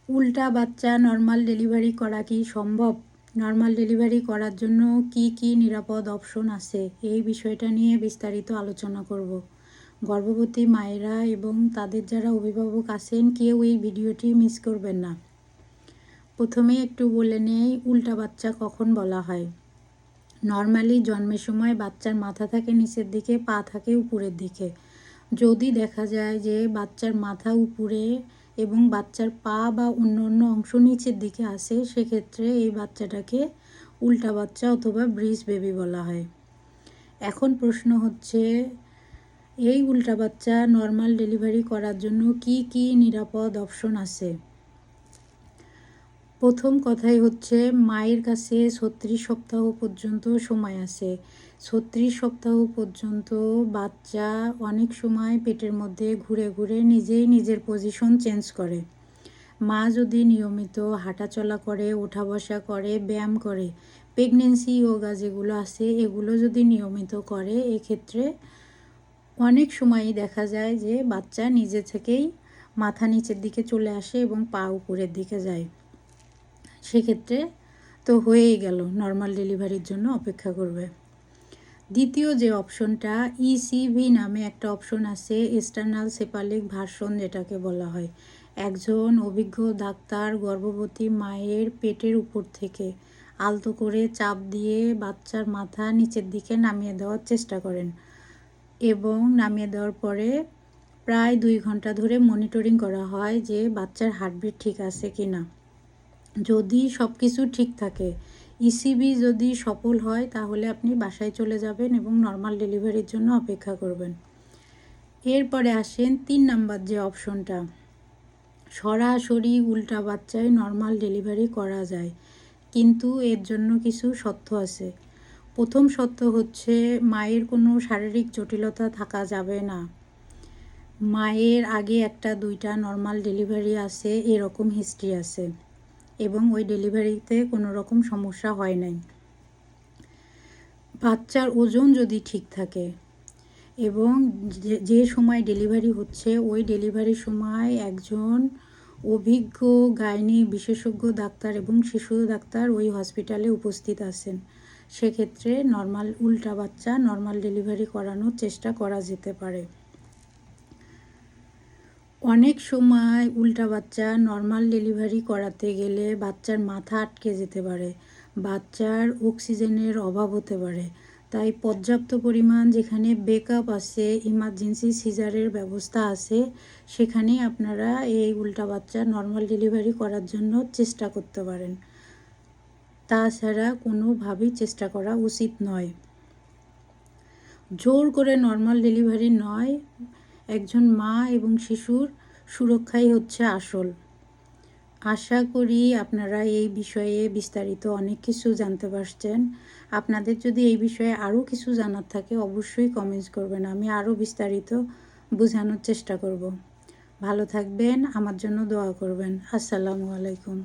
উল্টা বাচ্চা normal delivery করা কি সম্ভব? নর্মাল ডেলিভারি করার জন্য কি কি নিরাপদ অপশন আছে, এই বিষয়টা নিয়ে বিস্তারিত আলোচনা করব। গর্ভবতী মায়েরা এবং তাদের যারা অভিভাবক আছেন কেউ এই ভিডিওটি মিস করবেন না। প্রথমে একটু বলে নেই উল্টা বাচ্চা কখন বলা হয়। নর্মালি জন্মের সময় বাচ্চার মাথা থাকে নিচের দিকে, পা থাকে উপরের দিকে। যদি দেখা যায় যে বাচ্চার মাথা উপরে এবং বাচ্চার পা বা অন্য অন্য অংশ নিচের দিকে আসে, সেক্ষেত্রে এই বাচ্চাটাকে উল্টা বাচ্চা অথবা ব্রিজ বেবি বলা হয়। এখন প্রশ্ন হচ্ছে, এই উল্টা বাচ্চা নর্মাল ডেলিভারি করার জন্য কি কি নিরাপদ অপশন আছে। প্রথম কথাই হচ্ছে, মায়ের কাছে 36 সপ্তাহ পর্যন্ত সময় আছে। 36 সপ্তাহ পর্যন্ত বাচ্চা অনেক সময় পেটের মধ্যে ঘুরে ঘুরে নিজেই নিজের পজিশন চেঞ্জ করে। মা যদি নিয়মিত হাঁটাচলা করে, ওঠা বসা করে, ব্যায়াম করে, প্রেগনেন্সি যোগা যেগুলো আছে এগুলো যদি নিয়মিত করে, এক্ষেত্রে অনেক সময়ই দেখা যায় যে বাচ্চা নিজে থেকেই মাথা নিচের দিকে চলে আসে এবং পা উপরের দিকে যায়। সেক্ষেত্রে তো হয়েই গেল, নর্মাল ডেলিভারির জন্য অপেক্ষা করবে। দ্বিতীয় যে অপশনটা, ইসিভি নামে একটা অপশন আছে, এক্সটার্নাল সেফালিক ভার্সন যেটাকে বলা হয়। একজন অভিজ্ঞ ডাক্তার গর্ভবতী মায়ের পেটের উপর থেকে আলতো করে চাপ দিয়ে বাচ্চার মাথা নিচের দিকে নামিয়ে দেওয়ার চেষ্টা করেন এবং নামিয়ে দেওয়ার পরে প্রায় 2 ঘন্টা ধরে মনিটরিং করা হয় যে বাচ্চার হার্টবিট ঠিক আছে কি না। যদি সব কিছু ঠিক থাকে, ইসিবি যদি সফল হয়, তাহলে আপনি বাসায় চলে যাবেন এবং নর্মাল ডেলিভারির জন্য অপেক্ষা করবেন। এরপরে আসেন 3 নাম্বার যে অপশনটা, সরাসরি উল্টা বাচ্চায় নর্মাল ডেলিভারি করা যায়, কিন্তু এর জন্য কিছু শর্ত আছে। প্রথম শর্ত হচ্ছে, মায়ের কোনো শারীরিক জটিলতা থাকা যাবে না। মায়ের আগে 1-2টা নর্মাল ডেলিভারি আছে এরকম হিস্ট্রি আছে এবং ওই ডেলিভারিতে কোনো রকম সমস্যা হয় নাই। বাচ্চার ওজন যদি ঠিক থাকে এবং যে সময় ডেলিভারি হচ্ছে ওই ডেলিভারির সময় একজন অভিজ্ঞ গাইনি বিশেষজ্ঞ ডাক্তার এবং শিশু ডাক্তার ওই হসপিটালে উপস্থিত আছেন, সেক্ষেত্রে উল্টা বাচ্চা নর্মাল ডেলিভারি করানোর চেষ্টা করা যেতে পারে। অনেক সময় উল্টা বাচ্চা নর্মাল ডেলিভারি করাতে গেলে বাচ্চার মাথা আটকে যেতে পারে, বাচ্চার অক্সিজেনের অভাব হতে পারে। তাই পর্যাপ্ত পরিমাণ যেখানে ব্যাকআপ আছে, ইমার্জেন্সি সিজারের ব্যবস্থা আছে, সেখানেই আপনারা এই উল্টা বাচ্চা নর্মাল ডেলিভারি করার জন্য চেষ্টা করতে পারেন। তাছাড়া কোনোভাবেই চেষ্টা করা উচিত নয়। জোর করে নর্মাল ডেলিভারি নয়, একজন মা এবং শিশুর সুরক্ষাই হচ্ছে আসল। আশা করি আপনারা এই বিষয়ে বিস্তারিত অনেক কিছু জানতে পারছেন। আপনাদের যদি এই বিষয়ে আরও কিছু জানার থাকে অবশ্যই কমেন্টস করবেন, আমি আরও বিস্তারিত বোঝানোর চেষ্টা করব। ভালো থাকবেন, আমার জন্য দোয়া করবেন। আসসালামু আলাইকুম।